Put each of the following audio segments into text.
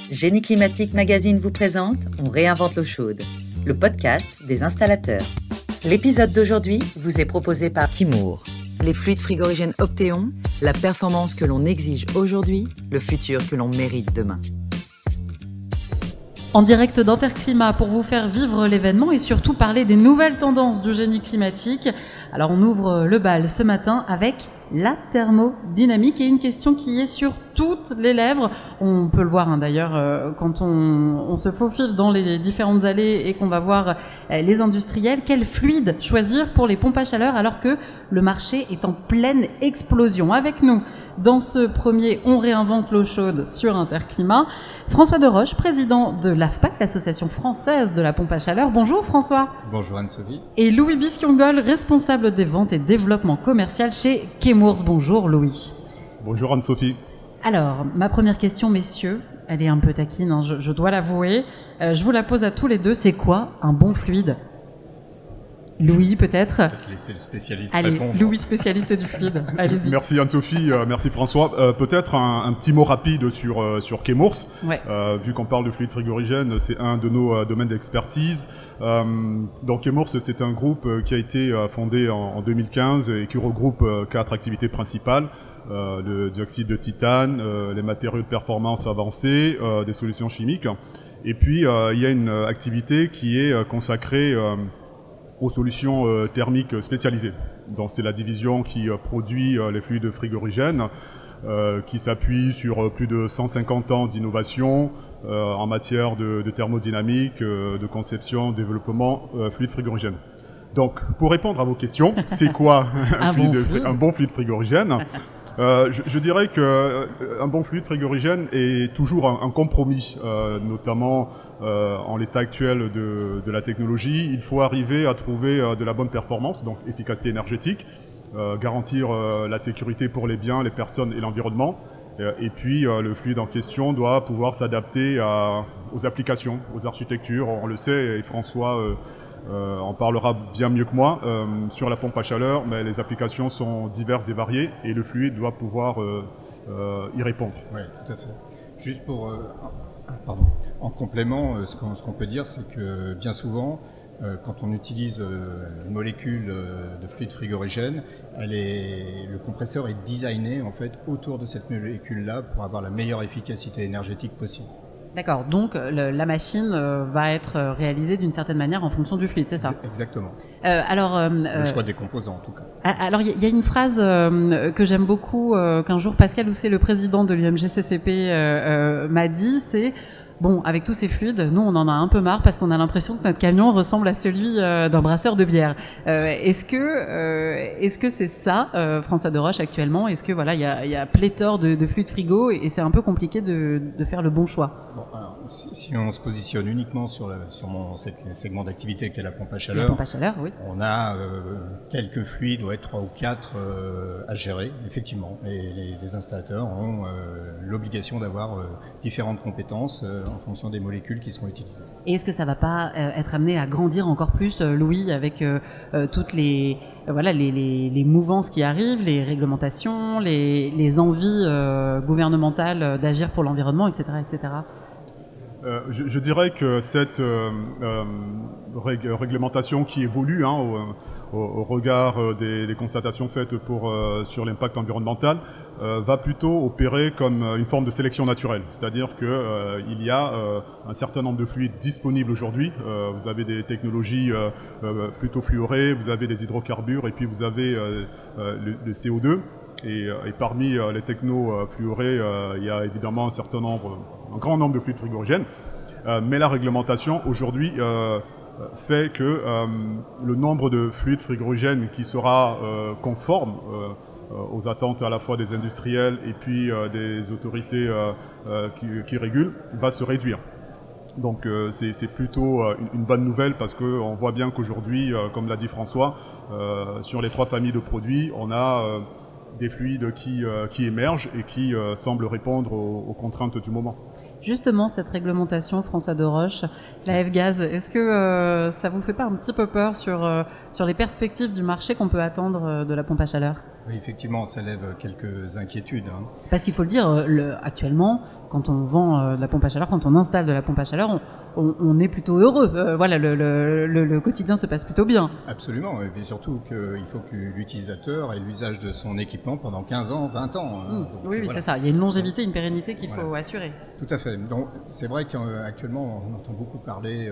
Génie Climatique Magazine vous présente On réinvente l'eau chaude, le podcast des installateurs. L'épisode d'aujourd'hui vous est proposé par Chemours. Les fluides frigorigènes Optéon, la performance que l'on exige aujourd'hui, le futur que l'on mérite demain. En direct d'Interclimat pour vous faire vivre l'événement et surtout parler des nouvelles tendances du génie climatique. Alors on ouvre le bal ce matin avec la thermodynamique et une question qui est sur toutes les lèvres. On peut le voir d'ailleurs quand on se faufile dans les différentes allées et qu'on va voir les industriels. Quel fluide choisir pour les pompes à chaleur alors que le marché est en pleine explosion? Avec nous dans ce premier On réinvente l'eau chaude sur Interclimat, François Deroche, président de l'AFPAC, l'association française de la pompe à chaleur. Bonjour François. Bonjour Anne-Sophie. Et Louis Bisquiongol, responsable des ventes et développement commercial chez Chemours. Bonjour Louis. Bonjour Anne-Sophie. Alors, ma première question, messieurs, elle est un peu taquine, hein, je dois l'avouer. Je vous la pose à tous les deux. C'est quoi un bon fluide? Louis, peut-être. Peut-être laisser le spécialiste répondre. Louis, spécialiste du fluide. Allez-y. Merci Anne-Sophie, merci François. Peut-être un petit mot rapide sur Chemours. Ouais. Vu qu'on parle de fluide frigorigène, c'est un de nos domaines d'expertise. Donc Chemours, c'est un groupe qui a été fondé en 2015 et qui regroupe 4 activités principales. Le dioxyde de titane, les matériaux de performance avancés, des solutions chimiques. Et puis, il y a une activité qui est consacrée aux solutions thermiques spécialisées. Donc c'est la division qui produit les fluides frigorigènes, qui s'appuie sur plus de 150 ans d'innovation en matière de thermodynamique, de conception, développement fluide frigorigène. Donc pour répondre à vos questions, c'est quoi un bon fluide frigorigène? Je dirais qu'un bon fluide frigorigène est toujours un compromis, notamment en l'état actuel de la technologie. Il faut arriver à trouver de la bonne performance, donc efficacité énergétique, garantir la sécurité pour les biens, les personnes et l'environnement. Et puis le fluide en question doit pouvoir s'adapter aux applications, aux architectures. On le sait, et François on parlera bien mieux que moi sur la pompe à chaleur, mais les applications sont diverses et variées et le fluide doit pouvoir y répondre. Oui, tout à fait. Juste pour, en complément, ce qu'on peut dire, c'est que bien souvent, quand on utilise une molécule de fluide frigorigène, le compresseur est designé en fait autour de cette molécule-là pour avoir la meilleure efficacité énergétique possible. D'accord, donc la machine va être réalisée d'une certaine manière en fonction du fluide, c'est ça? Exactement. Le choix des composants en tout cas. Alors il y a une phrase que j'aime beaucoup, qu'un jour Pascal Housset, le président de l'UMGCCP, m'a dit, c'est bon, avec tous ces fluides, nous on en a un peu marre parce qu'on a l'impression que notre camion ressemble à celui d'un brasseur de bière. Est-ce que c'est ça, François Deroche, actuellement? Est-ce que voilà, il y a pléthore de fluides frigo et c'est un peu compliqué de faire le bon choix? Bon, alors, si on se positionne uniquement sur mon segment d'activité qui est la pompe à chaleur, oui. On a quelques fluides, 3 ou 4 à gérer, effectivement. Et les installateurs ont l'obligation d'avoir différentes compétences en fonction des molécules qui seront utilisées. Et est-ce que ça ne va pas être amené à grandir encore plus, Louis, avec toutes les mouvances qui arrivent, les réglementations, les envies gouvernementales d'agir pour l'environnement, etc., etc. Je dirais que cette réglementation qui évolue au regard des constatations faites sur l'impact environnemental va plutôt opérer comme une forme de sélection naturelle. C'est-à-dire qu'il y a un certain nombre de fluides disponibles aujourd'hui. Vous avez des technologies plutôt fluorées, vous avez des hydrocarbures et puis vous avez le CO2. Et parmi les technos fluorés, il y a évidemment un grand nombre de fluides frigorigènes. Mais la réglementation aujourd'hui fait que le nombre de fluides frigorigènes qui sera conforme aux attentes à la fois des industriels et puis des autorités qui régulent va se réduire. Donc c'est plutôt une bonne nouvelle parce qu'on voit bien qu'aujourd'hui, comme l'a dit François, sur les 3 familles de produits, on a des fluides qui émergent et qui semblent répondre aux contraintes du moment. Justement, cette réglementation, François Deroche, la F-Gaz, est-ce que ça vous fait pas un petit peu peur sur les perspectives du marché qu'on peut attendre de la pompe à chaleur? Oui, effectivement, ça lève quelques inquiétudes. Parce qu'il faut le dire, actuellement, quand on vend de la pompe à chaleur, quand on installe de la pompe à chaleur, on est plutôt heureux. Voilà, le quotidien se passe plutôt bien. Absolument, et puis surtout qu'il faut que l'utilisateur ait l'usage de son équipement pendant 15 ans, 20 ans. Donc, oui, voilà. C'est ça. Il y a une longévité, une pérennité qu'il faut assurer. Tout à fait. Donc, c'est vrai qu'actuellement, on entend beaucoup parler,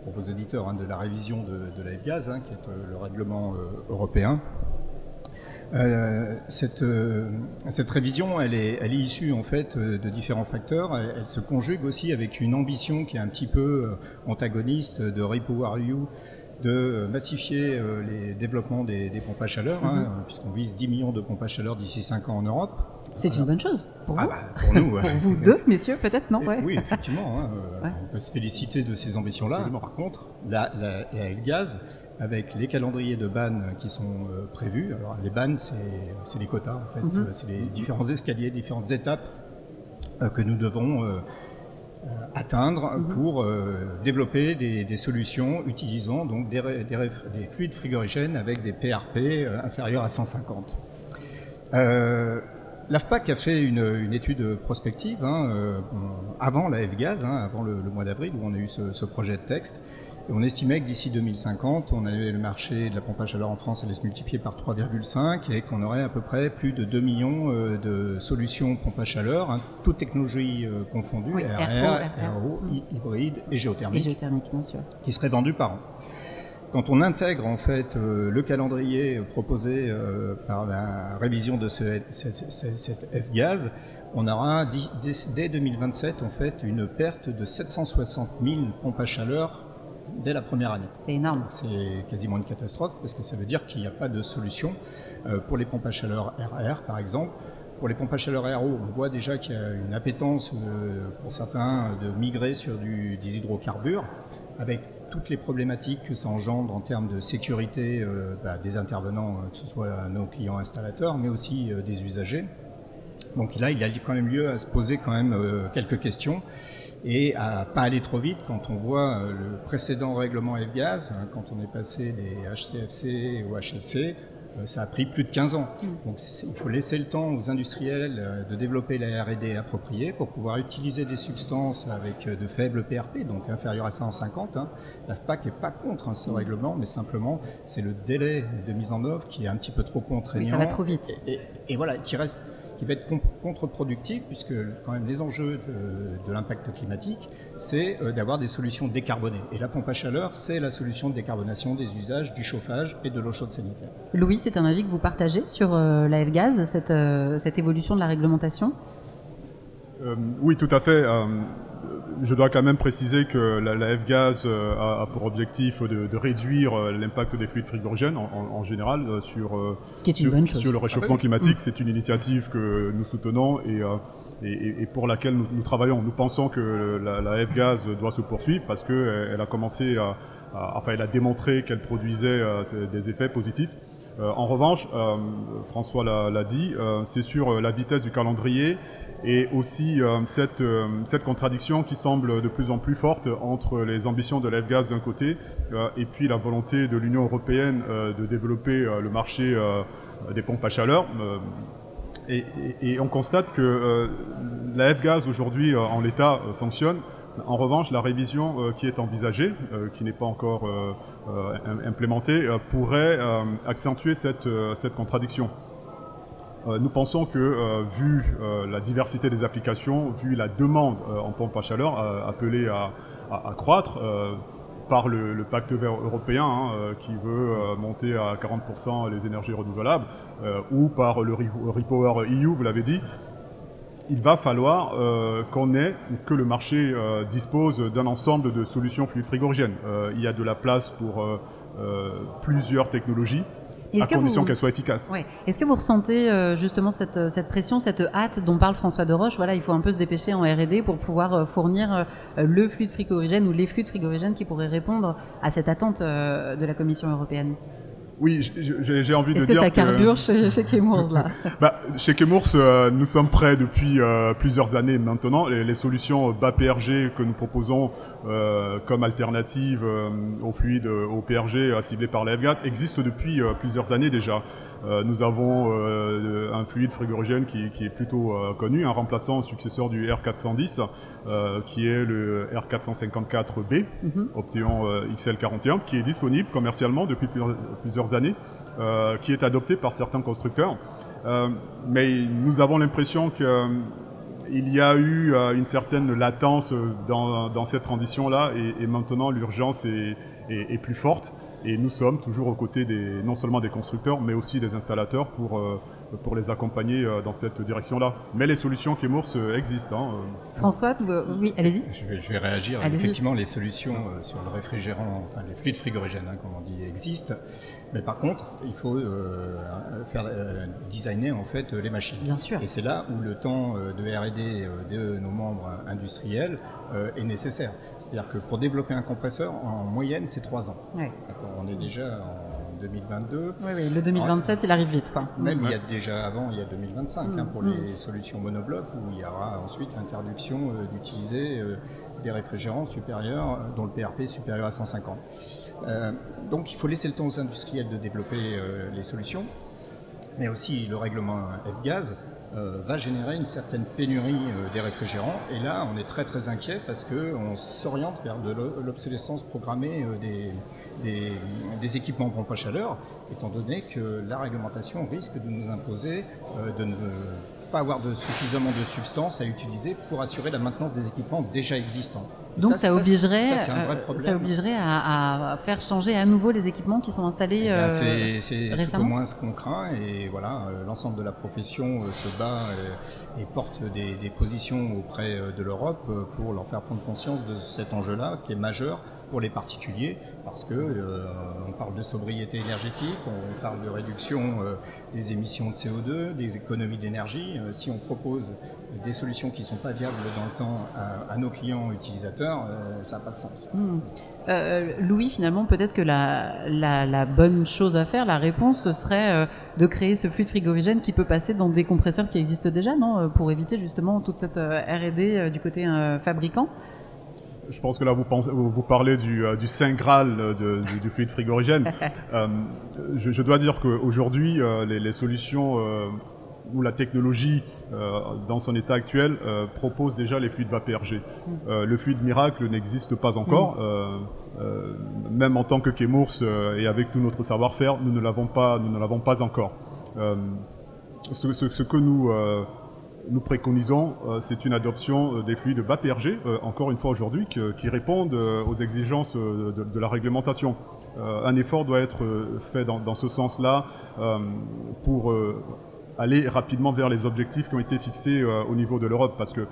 pour vos auditeurs, de la révision de la F-Gaz, qui est le règlement européen. Cette révision, elle est issue en fait de différents facteurs. Elle se conjugue aussi avec une ambition qui est un petit peu antagoniste de REPowerEU, de massifier les développements des pompes à chaleur, puisqu'on vise 10 millions de pompes à chaleur d'ici 5 ans en Europe. C'est une bonne chose pour vous. Pour nous. Pour vous deux, messieurs, peut-être, non? Oui, effectivement. On peut se féliciter de ces ambitions-là. Absolument. Par contre, la F-Gaz, avec les calendriers de ban qui sont prévus. Alors les bans, c'est les quotas en fait, c'est les différents escaliers, différentes étapes que nous devons atteindre pour développer des solutions utilisant donc des fluides frigorigènes avec des PRP inférieurs à 150. L'AFPAC a fait une étude prospective avant la F-Gaz, avant le mois d'avril où on a eu ce projet de texte. Et on estimait que d'ici 2050, le marché de la pompe à chaleur en France allait se multiplier par 3,5 et qu'on aurait à peu près plus de 2 millions de solutions pompe à chaleur, toutes technologies confondues, oui, RO, hybride et géothermique. Et géothermique, bien sûr. Qui seraient vendues par an. Quand on intègre en fait le calendrier proposé par la révision de cette F-Gaz, on aura dès 2027 en fait une perte de 760 000 pompes à chaleur dès la première année. C'est énorme. C'est quasiment une catastrophe parce que ça veut dire qu'il n'y a pas de solution pour les pompes à chaleur RR par exemple. Pour les pompes à chaleur RO, on voit déjà qu'il y a une appétence pour certains de migrer sur des hydrocarbures avec toutes les problématiques que ça engendre en termes de sécurité des intervenants, que ce soit nos clients installateurs, mais aussi des usagers. Donc là, il y a quand même lieu à se poser quand même quelques questions et à pas aller trop vite quand on voit le précédent règlement F-Gaz, quand on est passé des HCFC au HFC, ça a pris plus de 15 ans. Donc il faut laisser le temps aux industriels de développer la R&D appropriée pour pouvoir utiliser des substances avec de faibles PRP, donc inférieurs à 150. L'AFPAC n'est pas contre ce règlement, mais simplement c'est le délai de mise en œuvre qui est un petit peu trop contraignant. Oui, ça va trop vite. Et voilà, qui va être contre-productif, puisque quand même les enjeux de l'impact climatique, c'est d'avoir des solutions décarbonées. Et la pompe à chaleur, c'est la solution de décarbonation des usages, du chauffage et de l'eau chaude sanitaire. Louis, c'est un avis que vous partagez sur la F-Gaz, cette évolution de la réglementation? Oui, tout à fait. Je dois quand même préciser que la F-Gaz a pour objectif de réduire l'impact des fluides frigorigènes en général sur le réchauffement climatique. C'est une initiative que nous soutenons et pour laquelle nous travaillons. Nous pensons que la F-Gaz doit se poursuivre parce qu'elle a commencé elle a démontré qu'elle produisait des effets positifs. En revanche, François l'a dit, c'est sur la vitesse du calendrier et aussi cette contradiction qui semble de plus en plus forte entre les ambitions de la F-Gaz d'un côté et puis la volonté de l'Union européenne de développer le marché des pompes à chaleur. Et on constate que la F-Gaz aujourd'hui en l'état fonctionne. En revanche, la révision qui est envisagée, qui n'est pas encore implémentée, pourrait accentuer cette contradiction. Nous pensons que, vu la diversité des applications, vu la demande en pompe à chaleur appelée à croître par le pacte vert européen qui veut monter à 40% les énergies renouvelables, ou par le REPowerEU, vous l'avez dit, il va falloir que le marché dispose d'un ensemble de solutions fluides frigorigènes. Il y a de la place pour plusieurs technologies, à condition qu'elles soient efficaces. Ouais. Est-ce que vous ressentez justement cette pression, cette hâte dont parle François Deroche? Voilà, il faut un peu se dépêcher en R&D pour pouvoir fournir le fluide frigorigène ou les fluides frigorigènes qui pourraient répondre à cette attente de la Commission européenne. Oui, j'ai envie de dire que... Est-ce que ça carbure chez Chemours, là? Chez Chemours, nous sommes prêts depuis plusieurs années maintenant. Les solutions bas PRG que nous proposons comme alternative aux fluides au PRG ciblés par la F-Gaz existent depuis plusieurs années déjà. Nous avons un fluide frigorigène qui est plutôt connu, un remplaçant successeur du R410, qui est le R454B, Opteon XL41, qui est disponible commercialement depuis plusieurs années, qui est adopté par certains constructeurs. Mais nous avons l'impression qu'il y a eu une certaine latence dans cette transition-là et maintenant l'urgence est plus forte. Et nous sommes toujours aux côtés non seulement des constructeurs, mais aussi des installateurs pour les accompagner dans cette direction-là. Mais les solutions Chemours existent. François, oui, allez-y. Je vais réagir. Allez-y. Effectivement, les solutions sur le réfrigérant, enfin les fluides frigorigènes, comme on dit, existent. Mais par contre, il faut designer en fait les machines. Bien sûr. Et c'est là où le temps de R&D de nos membres industriels est nécessaire. C'est-à-dire que pour développer un compresseur, en moyenne, c'est 3 ans. Ouais. On est déjà en 2022. Oui, le 2027, il arrive vite, quoi. Même il y a déjà avant, il y a 2025 pour les solutions monoblocs où il y aura ensuite l'interdiction d'utiliser des réfrigérants supérieurs, dont le PRP est supérieur à 150. Donc il faut laisser le temps aux industriels de développer les solutions, mais aussi le règlement F-Gaz va générer une certaine pénurie des réfrigérants. Et là, on est très très inquiet parce qu'on s'oriente vers de l'obsolescence programmée des équipements pompe à chaleur, étant donné que la réglementation risque de nous imposer de ne pas avoir suffisamment de substances à utiliser pour assurer la maintenance des équipements déjà existants. Et donc ça obligerait à faire changer à nouveau les équipements qui sont installés c'est récemment. Tout au moins ce qu'on craint, et voilà, l'ensemble de la profession se bat et porte des positions auprès de l'Europe pour leur faire prendre conscience de cet enjeu-là qui est majeur pour les particuliers, parce que on parle de sobriété énergétique, on parle de réduction des émissions de CO2, des économies d'énergie. Si on propose des solutions qui ne sont pas viables dans le temps à nos clients utilisateurs, ça n'a pas de sens. Louis, finalement, peut-être que la bonne chose à faire, la réponse, ce serait de créer ce fluide frigorigène qui peut passer dans des compresseurs qui existent déjà, non, pour éviter justement toute cette R&D du côté fabricant. Je pense que là, vous parlez du Saint Graal du fluide frigorigène. Je dois dire qu'aujourd'hui, les solutions où la technologie, dans son état actuel, propose déjà les fluides bas PRG. Le fluide miracle n'existe pas encore. Même en tant que Chemours et avec tout notre savoir-faire, nous ne l'avons pas encore. Ce que nous préconisons, c'est une adoption des fluides bas PRG, encore une fois aujourd'hui, qui répondent aux exigences de la réglementation. Un effort doit être fait dans ce sens-là pour aller rapidement vers les objectifs qui ont été fixés au niveau de l'Europe, parce que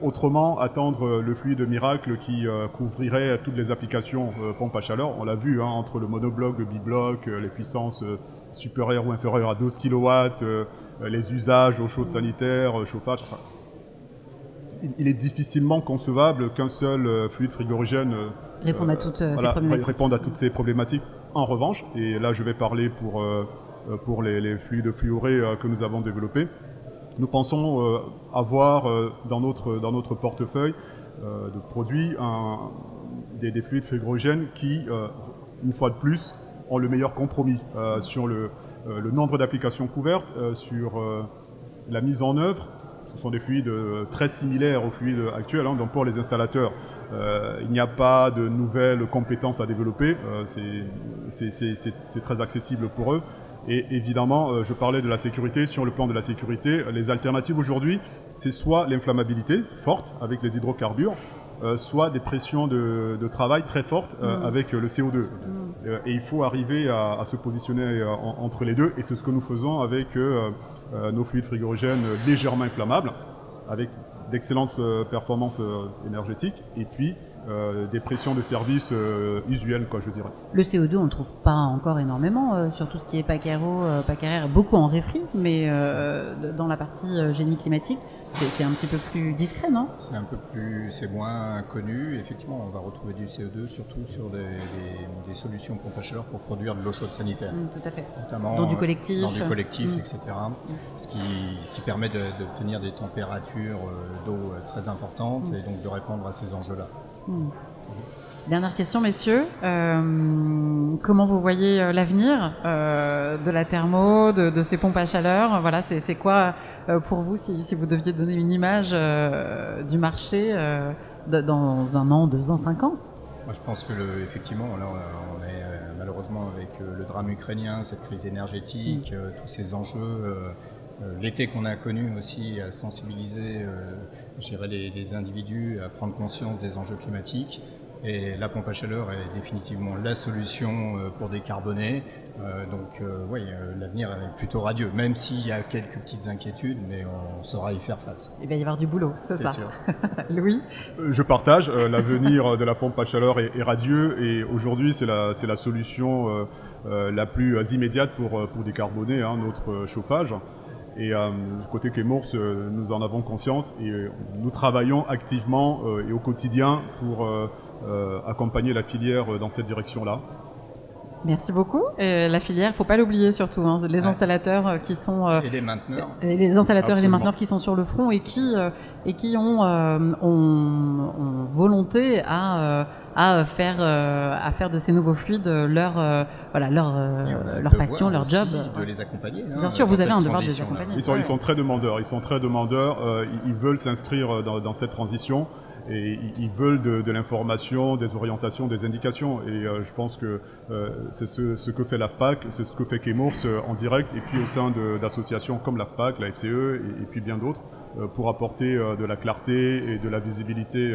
autrement, attendre le fluide miracle qui couvrirait toutes les applications pompe à chaleur, on l'a vu, entre le monobloc, le bibloc, les puissances supérieures ou inférieures à 12 kW, les usages eau chaude sanitaire, chauffage. Il est difficilement concevable qu'un seul fluide frigorigène réponde à toutes ces problématiques. Réponde à toutes ces problématiques. En revanche, et là je vais parler pour les fluides fluorés que nous avons développés, nous pensons avoir dans notre portefeuille de produits des fluides frigorigènes qui, une fois de plus, ont le meilleur compromis sur le nombre d'applications couvertes, sur la mise en œuvre. Ce sont des fluides très similaires aux fluides actuels, donc pour les installateurs, il n'y a pas de nouvelles compétences à développer, c'est très accessible pour eux. Et évidemment, je parlais de la sécurité. Sur le plan de la sécurité, les alternatives aujourd'hui, c'est soit l'inflammabilité forte avec les hydrocarbures, soit des pressions de travail très fortes avec le CO2. Et il faut arriver à se positionner entre les deux, et c'est ce que nous faisons avec nos fluides frigorigènes légèrement inflammables, avec d'excellentes performances énergétiques, et puis des pressions de service usuelles, je dirais. Le CO2, on ne le trouve pas encore énormément, sur tout ce qui est PAC RO, beaucoup en réfri, mais dans la partie génie climatique, c'est un petit peu plus discret, non ? C'est moins connu. Effectivement, on va retrouver du CO2, surtout sur des solutions pompe à chaleur pour produire de l'eau chaude sanitaire. Tout à fait. Notamment dans du collectif. Etc. Ce qui permet d'obtenir des températures d'eau très importantes et donc de répondre à ces enjeux-là. Dernière question, messieurs. Comment vous voyez l'avenir de la thermo, de ces pompes à chaleur? Voilà, c'est quoi pour vous, si vous deviez donner une image du marché dans 1 an, 2 ans, 5 ans? Moi, je pense que effectivement, là, on est malheureusement avec le drame ukrainien, cette crise énergétique, tous ces enjeux. L'été qu'on a connu aussi a sensibilisé je dirais les individus à prendre conscience des enjeux climatiques. Et la pompe à chaleur est définitivement la solution pour décarboner. Donc oui, l'avenir est plutôt radieux, même s'il y a quelques petites inquiétudes, mais on saura y faire face. Il va y avoir du boulot, c'est ça. Sûr. Louis? Je partage, l'avenir de la pompe à chaleur est radieux et aujourd'hui c'est la solution la plus immédiate pour décarboner notre chauffage. Et côté Chemours, nous en avons conscience et nous travaillons activement et au quotidien pour accompagner la filière dans cette direction-là. Merci beaucoup. La filière, il ne faut pas l'oublier surtout, les installateurs qui sont... et les mainteneurs. Les installateurs et les mainteneurs qui sont sur le front et qui ont volonté à faire de ces nouveaux fluides leur passion, leur job. De les accompagner. Bien sûr, vous avez un devoir de les accompagner. Ils sont très demandeurs. Ils veulent s'inscrire dans cette transition. Et ils veulent de l'information, des orientations, des indications. Et je pense que c'est ce que fait l'AFPAC, c'est ce que fait Chemours en direct, et puis au sein d'associations comme l'AFPAC, la FCE, et puis bien d'autres, pour apporter de la clarté et de la visibilité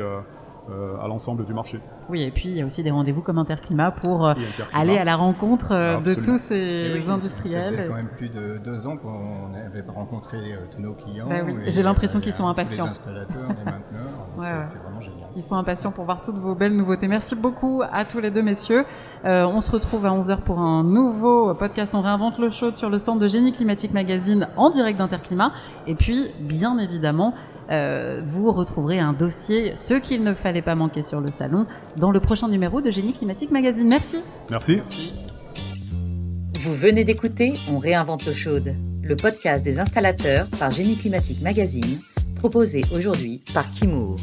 à l'ensemble du marché. Oui, et puis il y a aussi des rendez-vous comme Interclima pour aller à la rencontre de tous ces industriels. Ça faisait quand même plus de 2 ans qu'on avait rencontré tous nos clients. Bah oui. J'ai l'impression qu'ils sont impatients. Les installateurs, les mainteneurs, c'est vraiment génial. Ils sont impatients pour voir toutes vos belles nouveautés. Merci beaucoup à tous les deux, messieurs. On se retrouve à 11h pour un nouveau podcast. On réinvente l'eau chaude sur le stand de Génie Climatique Magazine en direct d'Interclimat. Et puis, bien évidemment, vous retrouverez un dossier, ce qu'il ne fallait pas manquer sur le salon, dans le prochain numéro de Génie Climatique Magazine. Merci. Merci. Vous venez d'écouter On réinvente l'eau chaude, le podcast des installateurs par Génie Climatique Magazine, proposé aujourd'hui par Chemours.